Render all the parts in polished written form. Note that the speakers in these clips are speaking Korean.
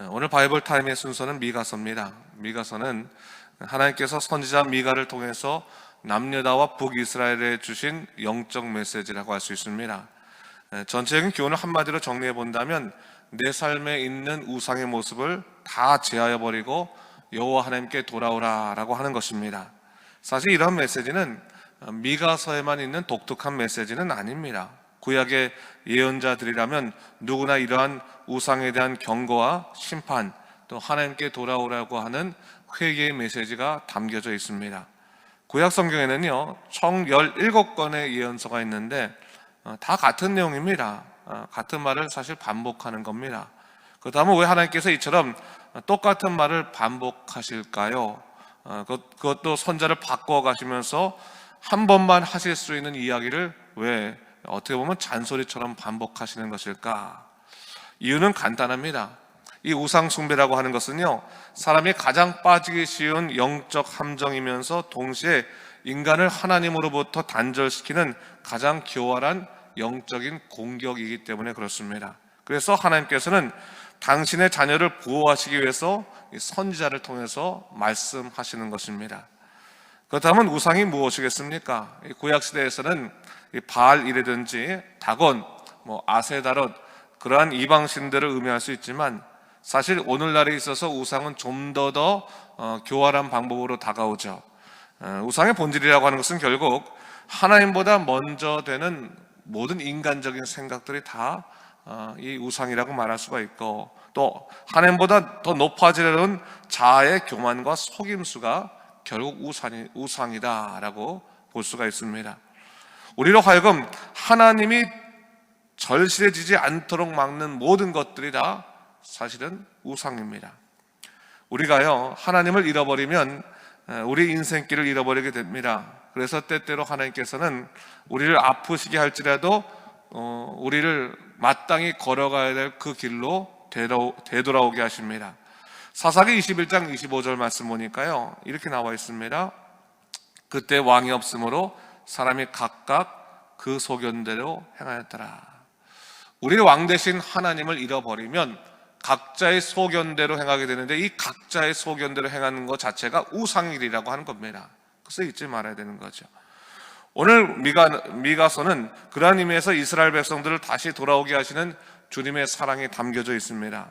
오늘 바이블 타임의 순서는 미가서입니다. 미가서는 하나님께서 선지자 미가를 통해서 남유다와 북이스라엘에 주신 영적 메시지라고 할 수 있습니다. 전체적인 교훈을 한마디로 정리해 본다면 내 삶에 있는 우상의 모습을 다 제하여 버리고 여호와 하나님께 돌아오라라고 하는 것입니다. 사실 이런 메시지는 미가서에만 있는 독특한 메시지는 아닙니다. 구약의 예언자들이라면 누구나 이러한 우상에 대한 경고와 심판, 또 하나님께 돌아오라고 하는 회개의 메시지가 담겨져 있습니다. 구약 성경에는요 총 17권의 예언서가 있는데 다 같은 내용입니다. 같은 말을 사실 반복하는 겁니다. 그렇다면 왜 하나님께서 이처럼 똑같은 말을 반복하실까요? 그것도 선자를 바꿔 가시면서 한 번만 하실 수 있는 이야기를 왜 어떻게 보면 잔소리처럼 반복하시는 것일까? 이유는 간단합니다. 이 우상 숭배라고 하는 것은요 사람이 가장 빠지기 쉬운 영적 함정이면서 동시에 인간을 하나님으로부터 단절시키는 가장 교활한 영적인 공격이기 때문에 그렇습니다. 그래서 하나님께서는 당신의 자녀를 보호하시기 위해서 선지자를 통해서 말씀하시는 것입니다. 그렇다면 우상이 무엇이겠습니까? 구약시대에서는 바알이라든지 다곤, 아세다롯 그러한 이방신들을 의미할 수 있지만 사실 오늘날에 있어서 우상은 좀 더 교활한 방법으로 다가오죠. 우상의 본질이라고 하는 것은 결국 하나님보다 먼저 되는 모든 인간적인 생각들이 다 이 우상이라고 말할 수가 있고, 또 하나님보다 더 높아지려는 자아의 교만과 속임수가 결국 우상이다라고 볼 수가 있습니다. 우리로 하여금 하나님이 절실해지지 않도록 막는 모든 것들이 다 사실은 우상입니다. 우리가요 하나님을 잃어버리면 우리 인생길을 잃어버리게 됩니다. 그래서 때때로 하나님께서는 우리를 아프시게 할지라도 우리를 마땅히 걸어가야 될 그 길로 되돌아오게 하십니다. 사사기 21장 25절 말씀 보니까요 이렇게 나와 있습니다. 그때 왕이 없으므로 사람이 각각 그 소견대로 행하였더라. 우리의 왕 대신 하나님을 잃어버리면 각자의 소견대로 행하게 되는데, 이 각자의 소견대로 행하는 것 자체가 우상일이라고 하는 겁니다. 그래서 잊지 말아야 되는 거죠. 오늘 미가서는 그러한 의미에서 이스라엘 백성들을 다시 돌아오게 하시는 주님의 사랑이 담겨져 있습니다.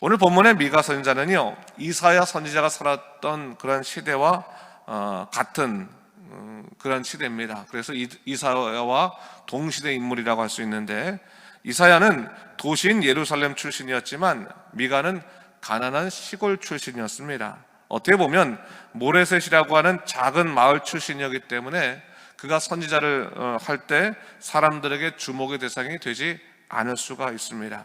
오늘 본문의 미가 선지자는요 이사야 선지자가 살았던 그런 시대와 같은 그런 시대입니다. 그래서 이사야와 동시대 인물이라고 할 수 있는데, 이사야는 도시인 예루살렘 출신이었지만 미가는 가난한 시골 출신이었습니다. 어떻게 보면 모레셋이라고 하는 작은 마을 출신이었기 때문에 그가 선지자를 할 때 사람들에게 주목의 대상이 되지 않을 수가 있습니다.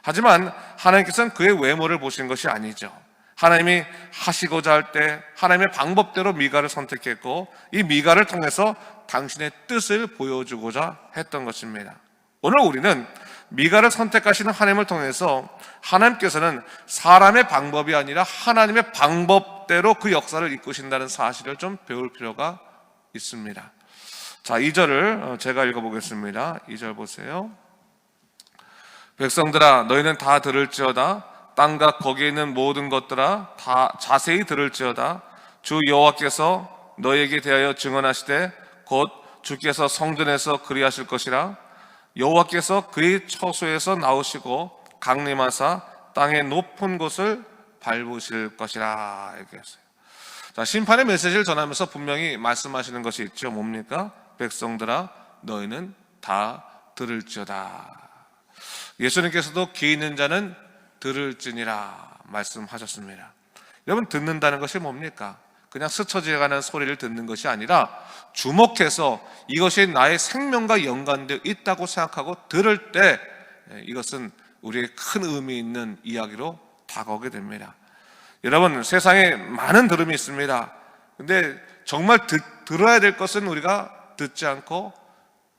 하지만 하나님께서는 그의 외모를 보신 것이 아니죠. 하나님이 하시고자 할 때 하나님의 방법대로 미가를 선택했고, 이 미가를 통해서 당신의 뜻을 보여주고자 했던 것입니다. 오늘 우리는 미가를 선택하시는 하나님을 통해서 하나님께서는 사람의 방법이 아니라 하나님의 방법대로 그 역사를 이끄신다는 사실을 좀 배울 필요가 있습니다. 자, 2절을 제가 읽어보겠습니다. 2절 보세요. 백성들아 너희는 다 들을지어다. 땅과 거기에 있는 모든 것들아 다 자세히 들을지어다. 주 여호와께서 너희에게 대하여 증언하시되 곧 주께서 성전에서 그리하실 것이라. 여호와께서 그의 처소에서 나오시고 강림하사 땅의 높은 곳을 밟으실 것이라 이렇게 했어요. 자, 심판의 메시지를 전하면서 분명히 말씀하시는 것이 있죠. 뭡니까? 백성들아 너희는 다 들을지어다. 예수님께서도 귀 있는 자는 들을지니라 말씀하셨습니다. 여러분, 듣는다는 것이 뭡니까? 그냥 스쳐지어가는 소리를 듣는 것이 아니라 주목해서 이것이 나의 생명과 연관되어 있다고 생각하고 들을 때 이것은 우리의 큰 의미 있는 이야기로 다가오게 됩니다. 여러분, 세상에 많은 들음이 있습니다. 근데 정말 들어야 될 것은 우리가 듣지 않고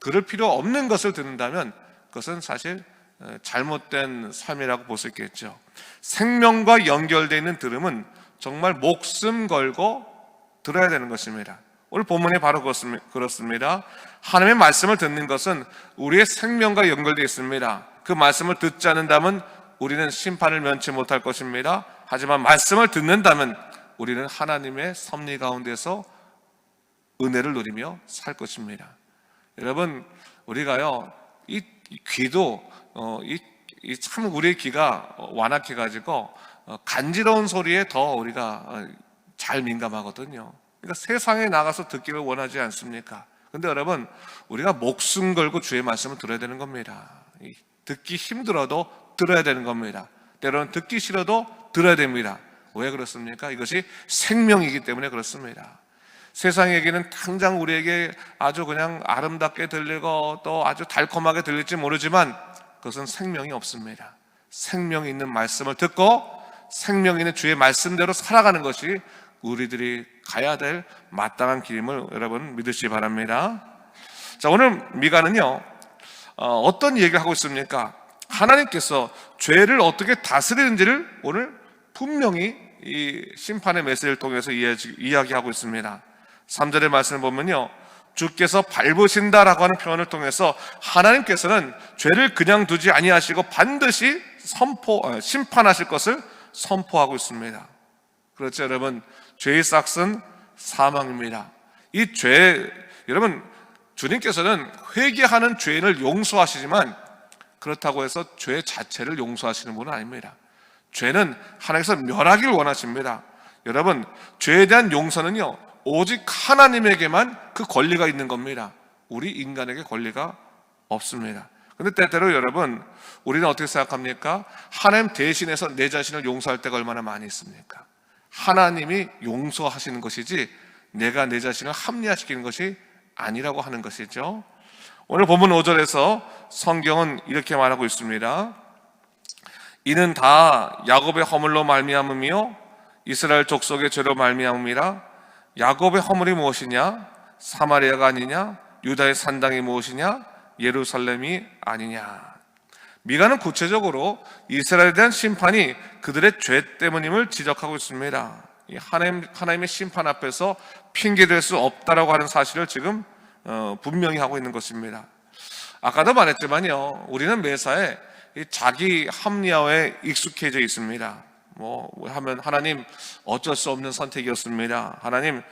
들을 필요 없는 것을 듣는다면 그것은 사실 잘못된 삶이라고 볼 수 있겠죠. 생명과 연결되어 있는 들음은 정말 목숨 걸고 들어야 되는 것입니다. 오늘 본문이 바로 그렇습니다. 하나님의 말씀을 듣는 것은 우리의 생명과 연결되어 있습니다. 그 말씀을 듣지 않는다면 우리는 심판을 면치 못할 것입니다. 하지만 말씀을 듣는다면 우리는 하나님의 섭리 가운데서 은혜를 누리며 살 것입니다. 여러분, 우리가요, 이 귀도 참 우리의 귀가 완악해가지고 간지러운 소리에 더 우리가 잘 민감하거든요. 그러니까 세상에 나가서 듣기를 원하지 않습니까? 근데 여러분, 우리가 목숨 걸고 주의 말씀을 들어야 되는 겁니다. 듣기 힘들어도 들어야 되는 겁니다. 때로는 듣기 싫어도 들어야 됩니다. 왜 그렇습니까? 이것이 생명이기 때문에 그렇습니다. 세상 얘기는 당장 우리에게 아주 그냥 아름답게 들리고 또 아주 달콤하게 들릴지 모르지만 그것은 생명이 없습니다. 생명이 있는 말씀을 듣고 생명 있는 주의 말씀대로 살아가는 것이 우리들이 가야 될 마땅한 길임을 여러분 믿으시기 바랍니다. 자, 오늘 미가는요, 어떤 얘기를 하고 있습니까? 하나님께서 죄를 어떻게 다스리는지를 오늘 분명히 이 심판의 메시지를 통해서 이야기하고 있습니다. 3절의 말씀을 보면요, 주께서 밟으신다라고 하는 표현을 통해서 하나님께서는 죄를 그냥 두지 아니하시고 반드시 심판하실 것을 선포하고 있습니다. 그렇죠, 여러분. 죄의 싹은 사망입니다. 이 죄, 여러분, 주님께서는 회개하는 죄인을 용서하시지만 그렇다고 해서 죄 자체를 용서하시는 분은 아닙니다. 죄는 하나님께서 멸하기를 원하십니다. 여러분, 죄에 대한 용서는요, 오직 하나님에게만 그 권리가 있는 겁니다. 우리 인간에게 권리가 없습니다. 근데 때때로 여러분, 우리는 어떻게 생각합니까? 하나님 대신해서 내 자신을 용서할 때가 얼마나 많이 있습니까? 하나님이 용서하시는 것이지 내가 내 자신을 합리화시키는 것이 아니라고 하는 것이죠. 오늘 본문 5절에서 성경은 이렇게 말하고 있습니다. 이는 다 야곱의 허물로 말미암음이요 이스라엘 족속의 죄로 말미암음이라. 야곱의 허물이 무엇이냐? 사마리아가 아니냐? 유다의 산당이 무엇이냐? 예루살렘이 아니냐? 미가는 구체적으로 이스라엘에 대한 심판이 그들의 죄 때문임을 지적하고 있습니다. 하나님의 심판 앞에서 핑계댈 수 없다라고 하는 사실을 지금 분명히 하고 있는 것입니다. 아까도 말했지만요, 우리는 매사에 자기 합리화에 익숙해져 있습니다. 하면 하나님 어쩔 수 없는 선택이었습니다. 하나님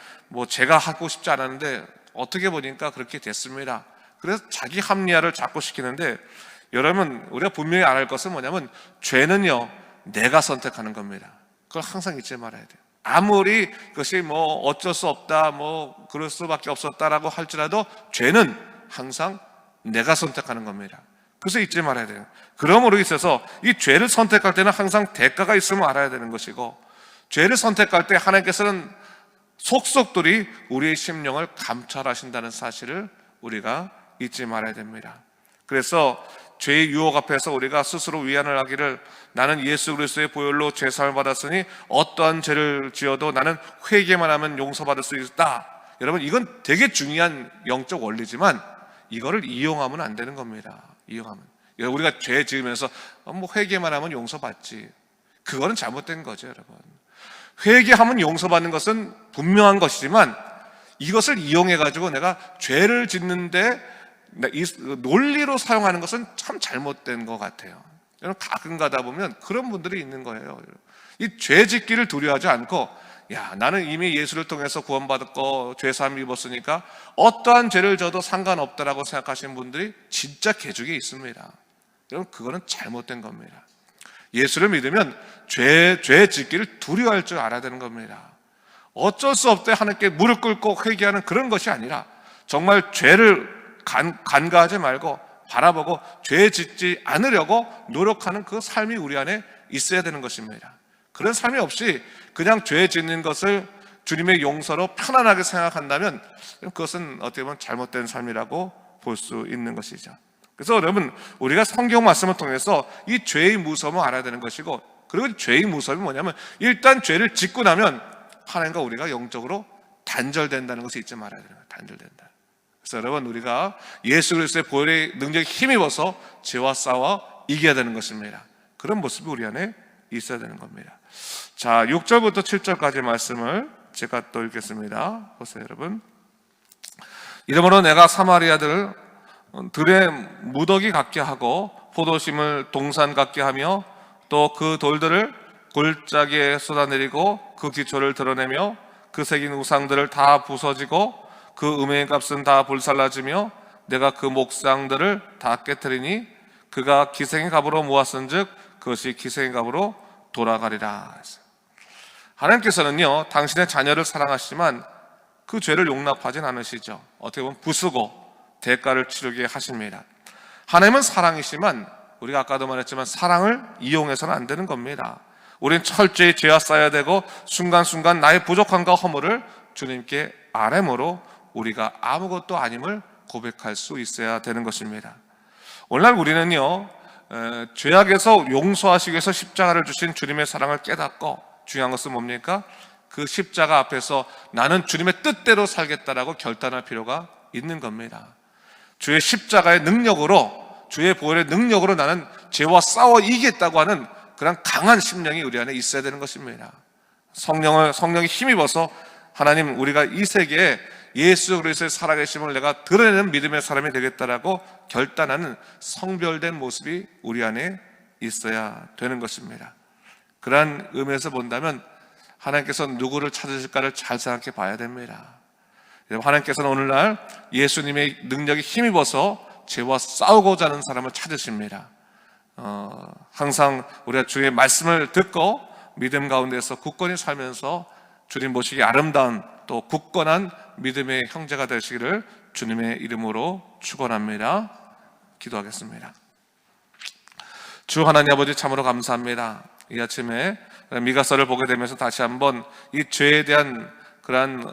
제가 하고 싶지 않았는데 어떻게 보니까 그렇게 됐습니다. 그래서 자기 합리화를 자꾸 시키는데, 여러분, 우리가 분명히 알아야 할 것은 뭐냐면 죄는요, 내가 선택하는 겁니다. 그걸 항상 잊지 말아야 돼요. 아무리 그것이 어쩔 수 없다, 그럴 수밖에 없었다라고 할지라도 죄는 항상 내가 선택하는 겁니다. 그래서 잊지 말아야 돼요. 그러므로 있어서 이 죄를 선택할 때는 항상 대가가 있음을 알아야 되는 것이고, 죄를 선택할 때 하나님께서는 속속들이 우리의 심령을 감찰하신다는 사실을 우리가 잊지 말아야 됩니다. 그래서 죄의 유혹 앞에서 우리가 스스로 위안을 하기를, 나는 예수 그리스도의 보혈로 죄사함을 받았으니 어떠한 죄를 지어도 나는 회개만 하면 용서받을 수 있다. 여러분, 이건 되게 중요한 영적 원리지만 이거를 이용하면 안 되는 겁니다. 이용하면 우리가 죄 지으면서 회개만 하면 용서받지, 그거는 잘못된 거죠. 여러분, 회개하면 용서받는 것은 분명한 것이지만 이것을 이용해 가지고 내가 죄를 짓는데 이 논리로 사용하는 것은 참 잘못된 것 같아요. 여러분, 가끔 가다 보면 그런 분들이 있는 거예요. 이 죄 짓기를 두려워하지 않고, 나는 이미 예수를 통해서 구원받았고 죄사함을 입었으니까 어떠한 죄를 져도 상관없다라고 생각하시는 분들이 진짜 개중에 있습니다. 여러분, 그거는 잘못된 겁니다. 예수를 믿으면 죄 짓기를 두려워할 줄 알아야 되는 겁니다. 어쩔 수 없대 하나님께 무릎 꿇고 회개하는 그런 것이 아니라 정말 죄를 간과하지 말고 바라보고 죄 짓지 않으려고 노력하는 그 삶이 우리 안에 있어야 되는 것입니다. 그런 삶이 없이 그냥 죄 짓는 것을 주님의 용서로 편안하게 생각한다면 그것은 어떻게 보면 잘못된 삶이라고 볼 수 있는 것이죠. 그래서 여러분, 우리가 성경 말씀을 통해서 이 죄의 무서움을 알아야 되는 것이고, 그리고 죄의 무서움이 뭐냐면 일단 죄를 짓고 나면 하나님과 우리가 영적으로 단절된다는 것을 잊지 말아야 돼요. 단절된다. 그래서 여러분, 우리가 예수 그리스도의 보혈의 능력에 힘입어서 죄와 싸워 이겨야 되는 것입니다. 그런 모습이 우리 안에 있어야 되는 겁니다. 자, 6절부터 7절까지 말씀을 제가 또 읽겠습니다. 보세요, 여러분. 이러므로 내가 사마리아들 들의 무더기 같게 하고 포도심을 동산 같게 하며 또 그 돌들을 골짜기에 쏟아내리고 그 기초를 드러내며 그 새긴 우상들을 다 부서지고 그 음의 값은 다 불살라지며 내가 그 목상들을 다 깨뜨리니 그가 기생의 값으로 모았은즉 그것이 기생의 값으로 돌아가리라. 하나님께서는요, 당신의 자녀를 사랑하시지만 그 죄를 용납하진 않으시죠. 어떻게 보면 부수고 대가를 치르게 하십니다. 하나님은 사랑이시지만 우리가 아까도 말했지만 사랑을 이용해서는 안 되는 겁니다. 우린 철저히 죄와 싸워야 되고 순간순간 나의 부족함과 허물을 주님께 아뢰므로 우리가 아무것도 아님을 고백할 수 있어야 되는 것입니다. 오늘날 우리는요, 죄악에서 용서하시기 위해서 십자가를 주신 주님의 사랑을 깨닫고 중요한 것은 뭡니까? 그 십자가 앞에서 나는 주님의 뜻대로 살겠다라고 결단할 필요가 있는 겁니다. 주의 십자가의 능력으로, 주의 보혈의 능력으로 나는 죄와 싸워 이기겠다고 하는 그런 강한 심령이 우리 안에 있어야 되는 것입니다. 성령이 힘입어서 하나님, 우리가 이 세계에 예수 그리스도의 살아계심을 내가 드러내는 믿음의 사람이 되겠다라고 결단하는 성별된 모습이 우리 안에 있어야 되는 것입니다. 그러한 의미에서 본다면 하나님께서 누구를 찾으실까를 잘 생각해 봐야 됩니다. 하나님께서는 오늘날 예수님의 능력이 힘입어서 죄와 싸우고자 하는 사람을 찾으십니다. 항상 우리가 주의 말씀을 듣고 믿음 가운데서 굳건히 살면서 주님 보시기 아름다운 또 굳건한 믿음의 형제가 되시기를 주님의 이름으로 축원합니다. 기도하겠습니다. 주 하나님 아버지, 참으로 감사합니다. 이 아침에 미가서를 보게 되면서 다시 한번 이 죄에 대한 그러한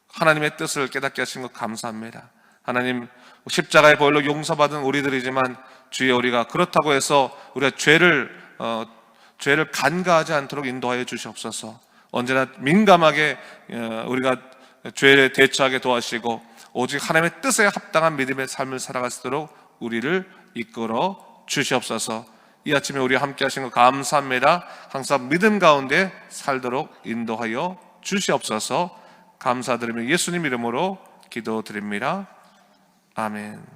하나님의 뜻을 깨닫게 하신 것 감사합니다. 하나님, 십자가의 보혈로 용서받은 우리들이지만 주여, 우리가 그렇다고 해서 우리가 죄를 간과하지 않도록 인도하여 주시옵소서. 언제나 민감하게 우리가 죄에 대처하게 도와주시고 오직 하나님의 뜻에 합당한 믿음의 삶을 살아갈 수 있도록 우리를 이끌어 주시옵소서. 이 아침에 우리와 함께 하신 것 감사합니다. 항상 믿음 가운데 살도록 인도하여 주시옵소서. 감사드리며 예수님 이름으로 기도드립니다. 아멘.